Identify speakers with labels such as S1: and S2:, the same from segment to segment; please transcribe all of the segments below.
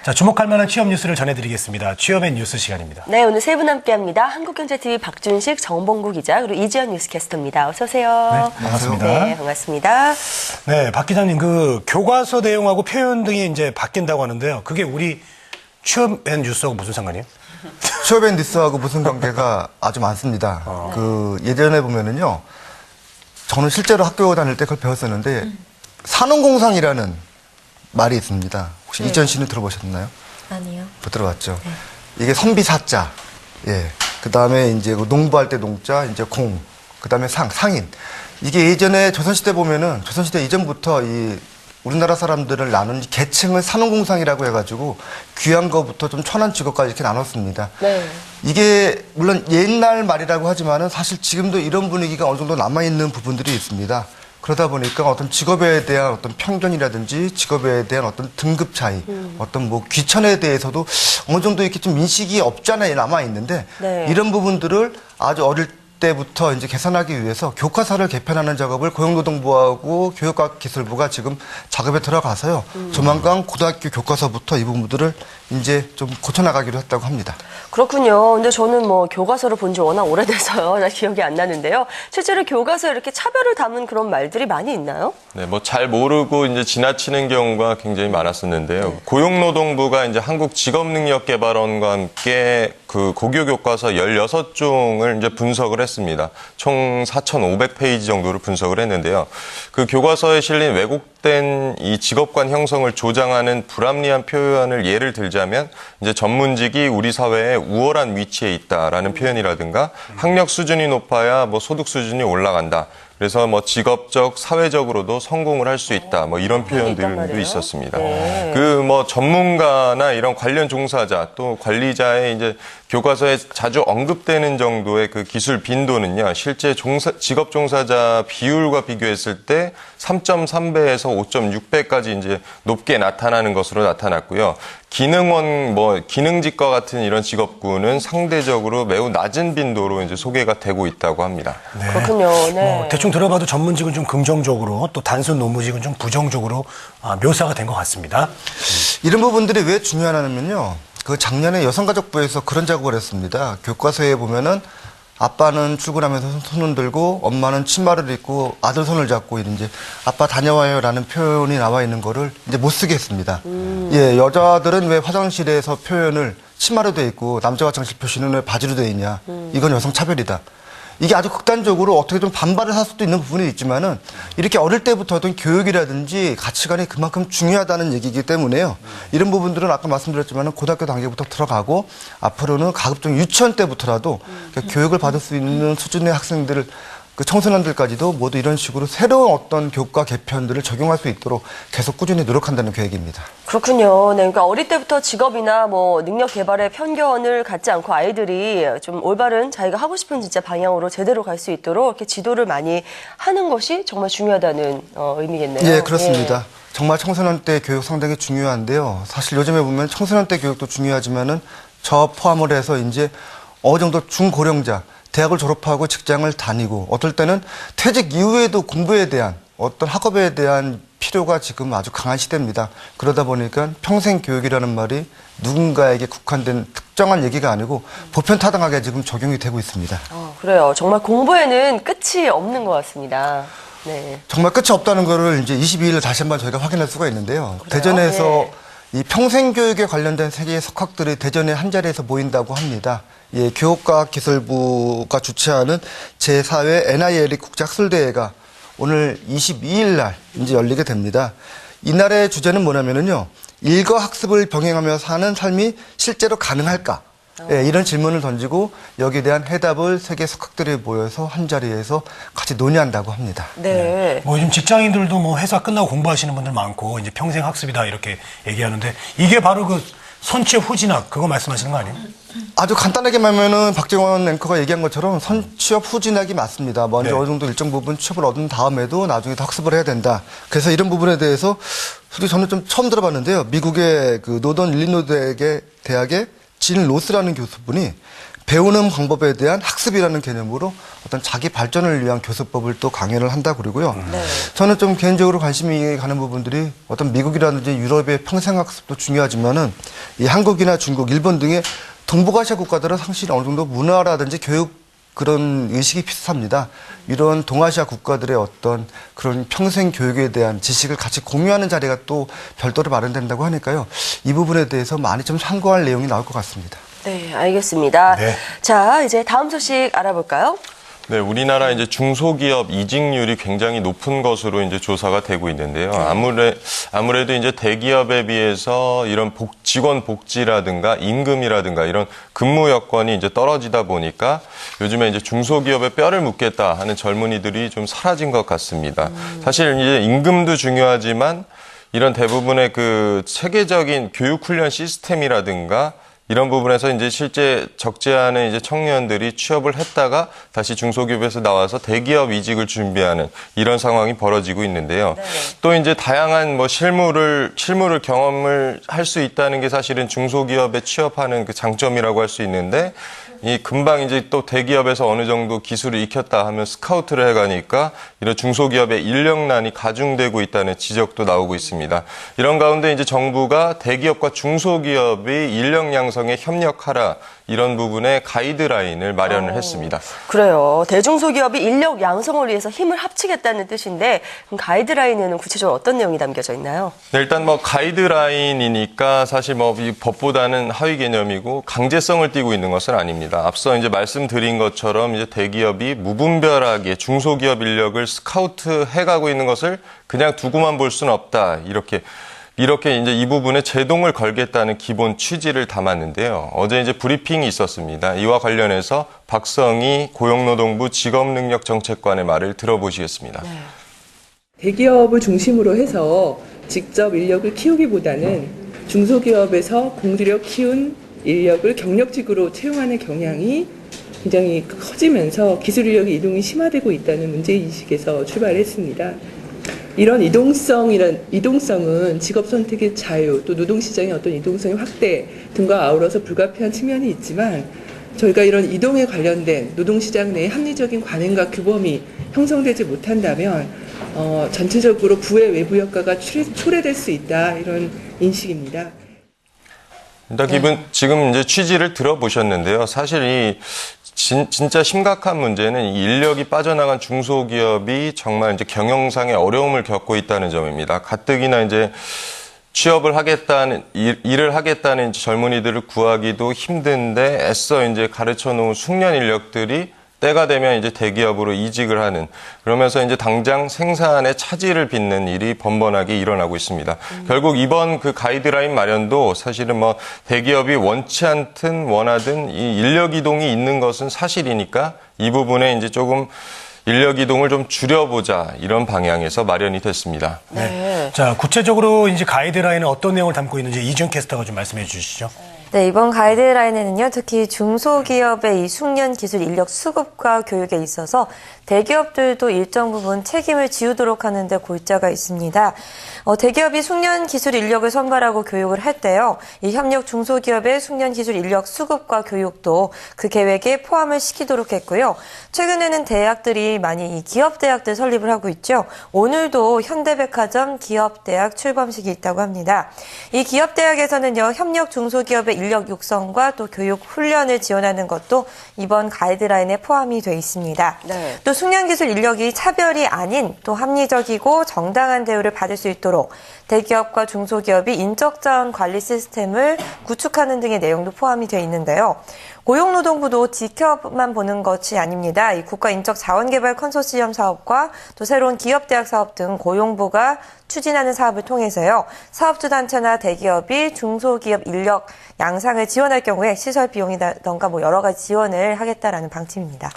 S1: 자, 주목할 만한 취업 뉴스를 전해드리겠습니다. 취업의 뉴스 시간입니다.
S2: 네, 오늘 세 분 함께합니다. 한국경제TV 박준식, 정봉구 기자, 그리고 이지연 뉴스캐스터입니다. 어서 오세요.
S1: 네, 반갑습니다.
S2: 네, 반갑습니다.
S1: 네, 박 기자님, 그 교과서 내용하고 표현 등이 이제 바뀐다고 하는데요. 그게 우리 취업의 뉴스하고 무슨 상관이에요?
S3: 취업의 뉴스하고 무슨 관계가 아주 많습니다. 그 예전에 보면은요, 저는 실제로 학교 다닐 때 그걸 배웠었는데 산업공상이라는 말이 있습니다. 혹시 이전 씨는 들어보셨나요?
S2: 아니요.
S3: 못 들어봤죠. 이게 선비사자, 예. 그 다음에 이제 농부할 때 농자, 이제 공, 그 다음에 상인. 이게 예전에 조선시대 보면은 조선시대 이전부터 이 우리나라 사람들을 나눈 계층을 산업공상이라고 해가지고 귀한 거부터 좀 천한 직업까지 이렇게 나눴습니다.
S2: 네.
S3: 이게 물론 옛날 말이라고 하지만은 사실 지금도 이런 분위기가 어느 정도 남아있는 부분들이 있습니다. 그러다 보니까 어떤 직업에 대한 어떤 편견이라든지 직업에 대한 어떤 등급 차이, 어떤 뭐 귀천에 대해서도 어느 정도 이렇게 좀 인식이 없지 않아 남아있는데
S2: 네.
S3: 이런 부분들을 아주 어릴 때부터 이제 개선하기 위해서 교과서를 개편하는 작업을 고용노동부하고 교육과학기술부가 지금 작업에 들어가서요. 조만간 고등학교 교과서부터 이 부분들을 이제 좀 고쳐나가기로 했다고 합니다.
S2: 그렇군요. 근데 저는 뭐 교과서를 본 지 워낙 오래돼서요. 잘 기억이 안 나는데요. 실제로 교과서에 이렇게 차별을 담은 그런 말들이 많이 있나요?
S4: 네, 뭐 잘 모르고 이제 지나치는 경우가 굉장히 많았었는데요.
S2: 네.
S4: 고용노동부가 이제 한국직업능력개발원과 함께 그 고교 교과서 16종을 이제 분석을 했습니다. 총 4,500페이지 정도를 분석을 했는데요. 그 교과서에 실린 왜곡된 이 직업관 형성을 조장하는 불합리한 표현을 예를 들자면 이제 전문직이 우리 사회에 우월한 위치에 있다라는 표현이라든가 학력 수준이 높아야 뭐 소득 수준이 올라간다. 그래서 뭐 직업적, 사회적으로도 성공을 할 수 있다. 뭐 이런 표현들도 있었습니다.
S2: 네.
S4: 그 뭐 전문가나 이런 관련 종사자 또 관리자의 이제 교과서에 자주 언급되는 정도의 그 기술 빈도는요. 실제 직업 종사자 비율과 비교했을 때 3.3배에서 5.6배까지 이제 높게 나타나는 것으로 나타났고요. 기능원, 뭐 기능직과 같은 이런 직업군은 상대적으로 매우 낮은 빈도로 이제 소개가 되고 있다고 합니다.
S1: 네.
S2: 그렇군요. 네.
S1: 대충 들어봐도 전문직은 좀 긍정적으로 또 단순 노무직은 좀 부정적으로 묘사가 된 것 같습니다.
S3: 이런 부분들이 왜 중요하냐면요. 그 작년에 여성가족부에서 그런 작업을 했습니다. 교과서에 보면은 아빠는 출근하면서 손을 들고 엄마는 치마를 입고 아들 손을 잡고 이제 아빠 다녀와요라는 표현이 나와 있는 거를 이제 못 쓰게 했습니다. 예, 여자들은 왜 화장실에서 표현을 치마로 돼 있고 남자 화장실 표시는 왜 바지로 돼 있냐. 이건 여성 차별이다. 이게 아주 극단적으로 어떻게 좀 반발을 할 수도 있는 부분이 있지만은 이렇게 어릴 때부터 어떤 교육이라든지 가치관이 그만큼 중요하다는 얘기이기 때문에요. 이런 부분들은 아까 말씀드렸지만은 고등학교 단계부터 들어가고 앞으로는 가급적 유치원 때부터라도 교육을 받을 수 있는 수준의 학생들을 그 청소년들까지도 모두 이런 식으로 새로운 어떤 교과 개편들을 적용할 수 있도록 계속 꾸준히 노력한다는 계획입니다.
S2: 그렇군요. 네, 그러니까 어릴 때부터 직업이나 뭐 능력 개발에 편견을 갖지 않고 아이들이 좀 올바른 자기가 하고 싶은 진짜 방향으로 제대로 갈 수 있도록 이렇게 지도를 많이 하는 것이 정말 중요하다는 의미겠네요.
S3: 예, 그렇습니다. 정말 청소년 때 교육 상당히 중요한데요. 사실 요즘에 보면 청소년 때 교육도 중요하지만은 저 포함을 해서 이제 어느 정도 중고령자 대학을 졸업하고 직장을 다니고 어떨 때는 퇴직 이후에도 공부에 대한 어떤 학업에 대한 필요가 지금 아주 강한 시대입니다. 그러다 보니까 평생 교육이라는 말이 누군가에게 국한된 특정한 얘기가 아니고 보편타당하게 지금 적용이 되고 있습니다.
S2: 그래요. 정말 공부에는 끝이 없는 것 같습니다. 네.
S3: 정말 끝이 없다는 거를 이제 22일 다시 한번 저희가 확인할 수가 있는데요.
S2: 그래요?
S3: 대전에서
S2: 네.
S3: 이 평생교육에 관련된 세계의 석학들이 대전에 한 자리에서 모인다고 합니다. 예, 교육과학기술부가 주최하는 제4회 NILE 국제학술대회가 오늘 22일 날 이제 열리게 됩니다. 이날의 주제는 뭐냐면요. 일과 학습을 병행하며 사는 삶이 실제로 가능할까? 예, 이런 질문을 던지고 여기에 대한 해답을 세계 석학들이 모여서 한 자리에서 같이 논의한다고 합니다.
S2: 네.
S1: 뭐 요즘 직장인들도 뭐 회사 끝나고 공부하시는 분들 많고 이제 평생 학습이다 이렇게 얘기하는데 이게 바로 그 선취업 후진학 그거 말씀하시는 거 아니에요?
S3: 아주 간단하게 말하면은 박정원 앵커가 얘기한 것처럼 선취업 후진학이 맞습니다. 먼저
S1: 네.
S3: 어느 정도 일정 부분 취업을 얻은 다음에도 나중에 더 학습을 해야 된다. 그래서 이런 부분에 대해서 솔직히 저는 좀 처음 들어봤는데요. 미국의 그 노던 일리노이 대학의 진 로스라는 교수분이 배우는 방법에 대한 학습이라는 개념으로 어떤 자기 발전을 위한 교수법을 또 강연을 한다 그러고요. 저는 좀 개인적으로 관심이 가는 부분들이 어떤 미국이라든지 유럽의 평생학습도 중요하지만은 이 한국이나 중국, 일본 등의 동북아시아 국가들은 사실 어느 정도 문화라든지 교육 그런 의식이 비슷합니다. 이런 동아시아 국가들의 어떤 그런 평생 교육에 대한 지식을 같이 공유하는 자리가 또 별도로 마련된다고 하니까요. 이 부분에 대해서 많이 좀 참고할 내용이 나올 것 같습니다.
S2: 네, 알겠습니다.
S1: 네.
S2: 자, 이제 다음 소식 알아볼까요?
S4: 네, 우리나라 이제 중소기업 이직률이 굉장히 높은 것으로 이제 조사가 되고 있는데요. 아무래도 이제 대기업에 비해서 이런 직원 복지라든가 임금이라든가 이런 근무 여건이 이제 떨어지다 보니까 요즘에 이제 중소기업에 뼈를 묻겠다 하는 젊은이들이 좀 사라진 것 같습니다. 사실 이제 임금도 중요하지만 이런 대부분의 그 체계적인 교육 훈련 시스템이라든가 이런 부분에서 이제 실제 적지 않은 이제 청년들이 취업을 했다가 다시 중소기업에서 나와서 대기업 이직을 준비하는 이런 상황이 벌어지고 있는데요.
S2: 네.
S4: 또 이제 다양한 뭐 실무를 경험을 할 수 있다는 게 사실은 중소기업에 취업하는 그 장점이라고 할 수 있는데 이 금방 이제 또 대기업에서 어느 정도 기술을 익혔다 하면 스카우트를 해가니까 이런 중소기업의 인력난이 가중되고 있다는 지적도 나오고 있습니다. 이런 가운데 이제 정부가 대기업과 중소기업이 인력 양성에 협력하라 이런 부분에 가이드라인을 마련을 했습니다.
S2: 그래요. 대중소기업이 인력 양성을 위해서 힘을 합치겠다는 뜻인데 그럼 가이드라인에는 구체적으로 어떤 내용이 담겨져 있나요?
S4: 네, 일단 뭐 가이드라인이니까 사실 뭐 이 법보다는 하위 개념이고 강제성을 띠고 있는 것은 아닙니다. 앞서 이제 말씀드린 것처럼 이제 대기업이 무분별하게 중소기업 인력을 스카우트 해가고 있는 것을 그냥 두고만 볼 수는 없다. 이렇게 이제 이 부분에 제동을 걸겠다는 기본 취지를 담았는데요. 어제 이제 브리핑이 있었습니다. 이와 관련해서 박성희 고용노동부 직업능력정책관의 말을 들어보시겠습니다.
S5: 대기업을 중심으로 해서 직접 인력을 키우기보다는 중소기업에서 공들여 키운 인력을 경력직으로 채용하는 경향이 굉장히 커지면서 기술 인력의 이동이 심화되고 있다는 문제인식에서 출발했습니다. 이런 이동성은 직업 선택의 자유, 또 노동시장의 어떤 이동성의 확대 등과 아우러서 불가피한 측면이 있지만 저희가 이런 이동에 관련된 노동시장 내의 합리적인 관행과 규범이 형성되지 못한다면 전체적으로 부의 외부 효과가 초래될 수 있다 이런 인식입니다.
S4: 일단 지금 이제 취지를 들어보셨는데요. 사실 이 진짜 심각한 문제는 이 인력이 빠져나간 중소기업이 정말 이제 경영상의 어려움을 겪고 있다는 점입니다. 가뜩이나 이제 취업을 하겠다는 일을 하겠다는 젊은이들을 구하기도 힘든데 애써 이제 가르쳐 놓은 숙련 인력들이 때가 되면 이제 대기업으로 이직을 하는 그러면서 이제 당장 생산에 차질을 빚는 일이 번번하게 일어나고 있습니다. 결국 이번 그 가이드라인 마련도 사실은 뭐 대기업이 원치 않든 원하든 이 인력 이동이 있는 것은 사실이니까 이 부분에 이제 조금 인력 이동을 좀 줄여보자 이런 방향에서 마련이 됐습니다.
S2: 네.
S1: 자, 구체적으로 이제 가이드라인은 어떤 내용을 담고 있는지 이준 캐스터가 좀 말씀해 주시죠.
S6: 네, 이번 가이드라인에는요, 특히 중소기업의 이 숙련 기술 인력 수급과 교육에 있어서 대기업들도 일정 부분 책임을 지우도록 하는데 골자가 있습니다. 대기업이 숙련 기술 인력을 선발하고 교육을 할 때요, 이 협력 중소기업의 숙련 기술 인력 수급과 교육도 그 계획에 포함을 시키도록 했고요. 최근에는 대학들이 많이 이 기업대학들 설립을 하고 있죠. 오늘도 현대백화점 기업대학 출범식이 있다고 합니다. 이 기업대학에서는요, 협력 중소기업의 인력 육성과 또 교육 훈련을 지원하는 것도 이번 가이드라인에 포함이 돼 있습니다.
S2: 네.
S6: 또 숙련기술 인력이 차별이 아닌 또 합리적이고 정당한 대우를 받을 수 있도록 대기업과 중소기업이 인적자원 관리 시스템을 구축하는 등의 내용도 포함이 돼 있는데요. 고용노동부도 지켜만 보는 것이 아닙니다. 이 국가인적자원개발 컨소시엄 사업과 또 새로운 기업대학 사업 등 고용부가 추진하는 사업을 통해서요. 사업주단체나 대기업이 중소기업 인력 양상을 지원할 경우에 시설 비용이라던가 뭐 여러 가지 지원을 하겠다라는 방침입니다.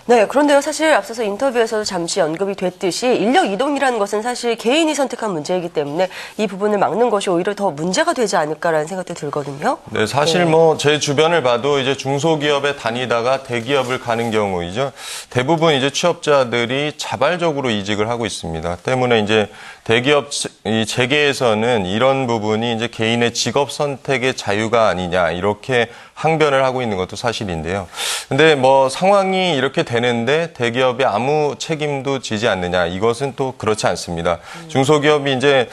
S2: 네, 그런데요, 사실 앞서서 인터뷰에서도 잠시 언급이 됐듯이 인력 이동이라는 것은 사실 개인이 선택한 문제이기 때문에 이 부분을 막는 것이 오히려 더 문제가 되지 않을까라는 생각도 들거든요.
S4: 네, 사실 뭐 제 주변을 봐도 이제 중소기업에 다니다가 대기업을 가는 경우이죠. 대부분 이제 취업자들이 자발적으로 이직을 하고 있습니다. 때문에 이제 대기업 이 재계에서는 이런 부분이 이제 개인의 직업 선택의 자유가 아니냐 이렇게 항변을 하고 있는 것도 사실인데요. 근데 뭐 상황이 이렇게 되는데 대기업이 아무 책임도 지지 않느냐 이것은 또 그렇지 않습니다. 중소기업이 이제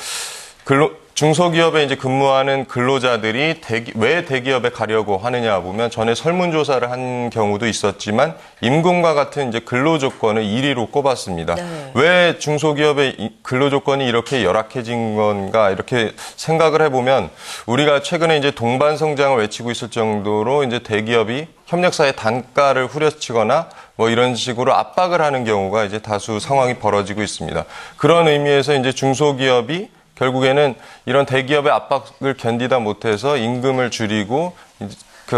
S4: 중소기업에 이제 근무하는 근로자들이 왜 대기업에 가려고 하느냐 보면 전에 설문조사를 한 경우도 있었지만 임금과 같은 이제 근로조건을 1위로 꼽았습니다. 네. 왜 중소기업의 근로조건이 이렇게 열악해진 건가 이렇게 생각을 해보면 우리가 최근에 이제 동반 성장을 외치고 있을 정도로 이제 대기업이 협력사의 단가를 후려치거나 뭐 이런 식으로 압박을 하는 경우가 이제 다수 상황이 벌어지고 있습니다. 그런 의미에서 이제 중소기업이 결국에는 이런 대기업의 압박을 견디다 못해서 임금을 줄이고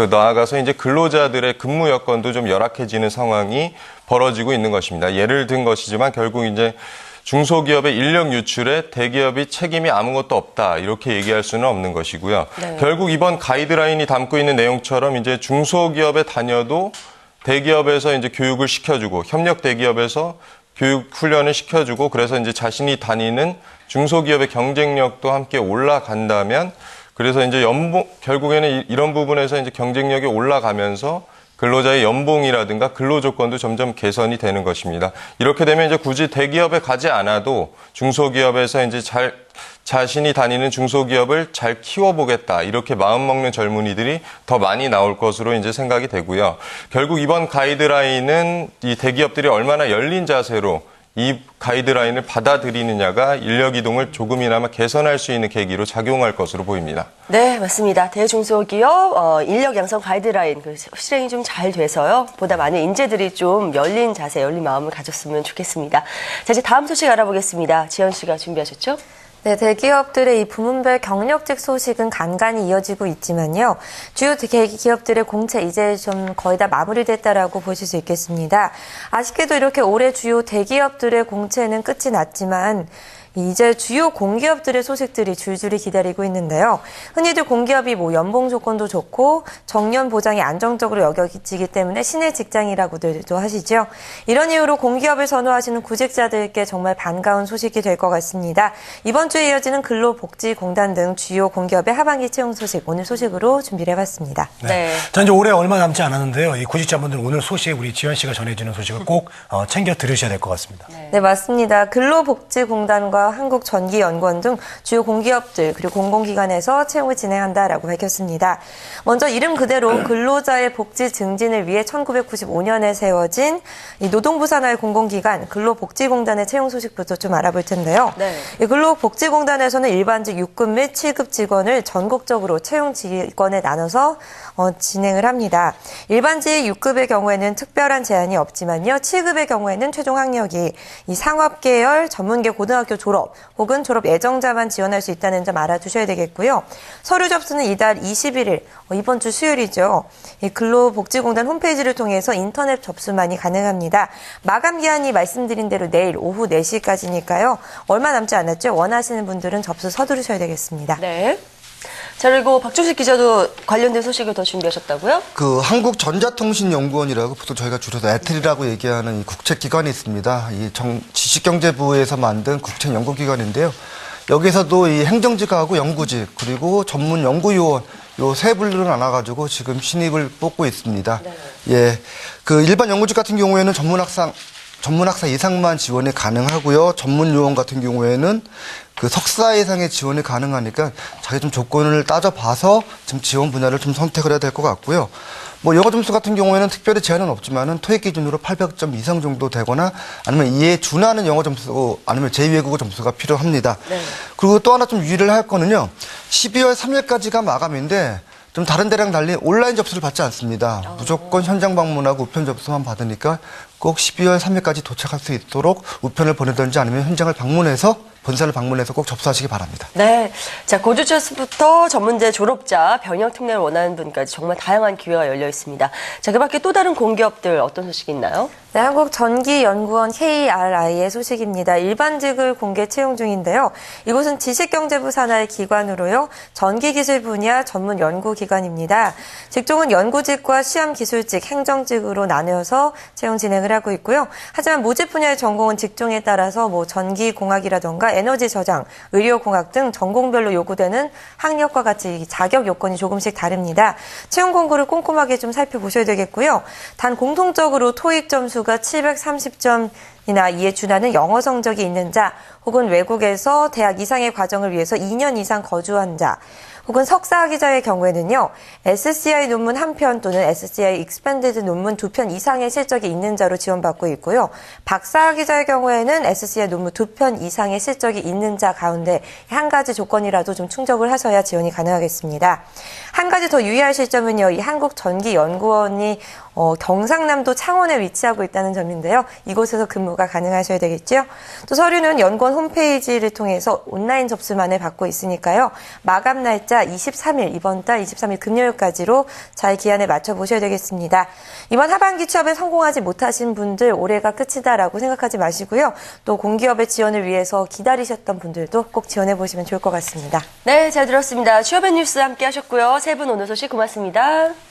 S4: 나아가서 이제 근로자들의 근무 여건도 좀 열악해지는 상황이 벌어지고 있는 것입니다. 예를 든 것이지만 결국 이제 중소기업의 인력 유출에 대기업이 책임이 아무것도 없다 이렇게 얘기할 수는 없는 것이고요. 네. 결국 이번 가이드라인이 담고 있는 내용처럼 이제 중소기업에 다녀도 대기업에서 이제 교육을 시켜주고 협력 대기업에서 교육 훈련을 시켜주고 그래서 이제 자신이 다니는 중소기업의 경쟁력도 함께 올라간다면 그래서 이제 결국에는 이런 부분에서 이제 경쟁력이 올라가면서 근로자의 연봉이라든가 근로조건도 점점 개선이 되는 것입니다. 이렇게 되면 이제 굳이 대기업에 가지 않아도 중소기업에서 이제 자신이 다니는 중소기업을 잘 키워보겠다 이렇게 마음먹는 젊은이들이 더 많이 나올 것으로 이제 생각이 되고요. 결국 이번 가이드라인은 이 대기업들이 얼마나 열린 자세로 이 가이드라인을 받아들이느냐가 인력 이동을 조금이나마 개선할 수 있는 계기로 작용할 것으로 보입니다.
S2: 네, 맞습니다. 대중소기업 인력 양성 가이드라인 실행이 좀 잘 돼서요. 보다 많은 인재들이 좀 열린 자세, 열린 마음을 가졌으면 좋겠습니다. 자, 이제 다음 소식 알아보겠습니다. 지연 씨가 준비하셨죠?
S6: 네, 대기업들의 이 부문별 경력직 소식은 간간히 이어지고 있지만요. 주요 대기업들의 공채 이제 좀 거의 다 마무리됐다라고 보실 수 있겠습니다. 아쉽게도 이렇게 올해 주요 대기업들의 공채는 끝이 났지만 이제 주요 공기업들의 소식들이 줄줄이 기다리고 있는데요. 흔히들 공기업이 뭐 연봉 조건도 좋고 정년 보장이 안정적으로 여겨지기 때문에 신의 직장이라고들도 하시죠. 이런 이유로 공기업을 선호하시는 구직자들께 정말 반가운 소식이 될 것 같습니다. 이번 주에 이어지는 근로복지공단 등 주요 공기업의 하반기 채용 소식 오늘 소식으로 준비를 해봤습니다.
S1: 네. 자, 이제 올해 얼마 남지 않았는데요. 이 구직자분들 오늘 소식 우리 지연 씨가 전해주는 소식을 꼭 챙겨 들으셔야 될 것 같습니다.
S6: 네, 맞습니다. 근로복지공단과 한국전기연구원 등 주요 공기업들 그리고 공공기관에서 채용을 진행한다라고 밝혔습니다. 먼저 이름 그대로 근로자의 복지 증진을 위해 1995년에 세워진 이 노동부 산하의 공공기관 근로복지공단의 채용 소식부터 좀 알아볼 텐데요. 네. 이 근로복지공단에서는 일반직 6급 및 7급 직원을 전국적으로 채용 직원에 나눠서 진행을 합니다. 일반직 6급의 경우에는 특별한 제한이 없지만요. 7급의 경우에는 최종 학력이 이 상업계열 전문계 고등학교 졸업 혹은 졸업 예정자만 지원할 수 있다는 점 알아두셔야 되겠고요. 서류 접수는 이달 21일 이번 주 수요일이죠. 이 근로복지공단 홈페이지를 통해서 인터넷 접수만이 가능합니다. 마감 기한이 말씀드린 대로 내일 오후 4시까지니까요. 얼마 남지 않았죠. 원하시는 분들은 접수 서두르셔야 되겠습니다.
S2: 네. 자, 그리고 박종식 기자도 관련된 소식을 더 준비하셨다고요?
S3: 그 한국전자통신연구원이라고 보통 저희가 줄여서 애틀이라고 얘기하는 이 국책기관이 있습니다. 이 지식경제부에서 만든 국책연구기관인데요. 여기서도 이 행정직하고 연구직 그리고 전문연구요원 요 세 분류를 나눠가지고 지금 신입을 뽑고 있습니다. 네. 예, 그 일반 연구직 같은 경우에는 전문학사 이상만 지원이 가능하고요. 전문요원 같은 경우에는 그 석사 이상의 지원이 가능하니까 자기 좀 조건을 따져봐서 좀 지원 분야를 좀 선택을 해야 될 것 같고요. 뭐 영어 점수 같은 경우에는 특별히 제한은 없지만은 토익 기준으로 800점 이상 정도 되거나 아니면 이에 준하는 영어 점수 아니면 제2외국어 점수가 필요합니다. 네. 그리고 또 하나 좀 유의를 할 거는요. 12월 3일까지가 마감인데 좀 다른 데랑 달리 온라인 접수를 받지 않습니다. 무조건 현장 방문하고 우편 접수만 받으니까 꼭 12월 3일까지 도착할 수 있도록 우편을 보내든지 아니면 현장을 방문해서 본사를 방문해서 꼭 접수하시기 바랍니다.
S2: 네. 자, 고졸자수부터 전문대 졸업자, 병역 특례를 원하는 분까지 정말 다양한 기회가 열려 있습니다. 자, 그 밖에 또 다른 공기업들 어떤 소식이 있나요?
S6: 네, 한국전기연구원 KRI의 소식입니다. 일반직을 공개 채용 중인데요. 이곳은 지식경제부 산하의 기관으로요. 전기기술 분야 전문 연구기관입니다. 직종은 연구직과 시험기술직, 행정직으로 나누어서 채용 진행을 하고 있고요. 하지만 모집 분야의 전공은 직종에 따라서 전기공학이라던가 에너지 저장, 의료공학 등 전공별로 요구되는 학력과 같이 자격 요건이 조금씩 다릅니다. 채용 공고를 꼼꼼하게 좀 살펴보셔야 되겠고요. 단 공통적으로 토익 점수가 730점이나 이에 준하는 영어 성적이 있는 자, 혹은 외국에서 대학 이상의 과정을 위해서 2년 이상 거주한 자, 혹은 석사학위자의 경우에는요, SCI 논문 1편 또는 SCI 익스펜디드 논문 2편 이상의 실적이 있는 자로 지원받고 있고요. 박사학위자의 경우에는 SCI 논문 2편 이상의 실적이 있는 자 가운데 한 가지 조건이라도 좀 충족을 하셔야 지원이 가능하겠습니다. 한 가지 더 유의하실 점은요, 이 한국전기연구원이 경상남도 창원에 위치하고 있다는 점인데요. 이곳에서 근무가 가능하셔야 되겠죠. 또 서류는 연구원 홈페이지를 통해서 온라인 접수만을 받고 있으니까요. 마감 날짜 23일, 이번 달 23일 금요일까지로 잘 기한에 맞춰보셔야 되겠습니다. 이번 하반기 취업에 성공하지 못하신 분들 올해가 끝이다라고 생각하지 마시고요. 또 공기업의 지원을 위해서 기다리셨던 분들도 꼭 지원해보시면 좋을 것 같습니다.
S2: 네, 잘 들었습니다. 취업의 뉴스 함께 하셨고요. 세 분 오늘 소식 고맙습니다.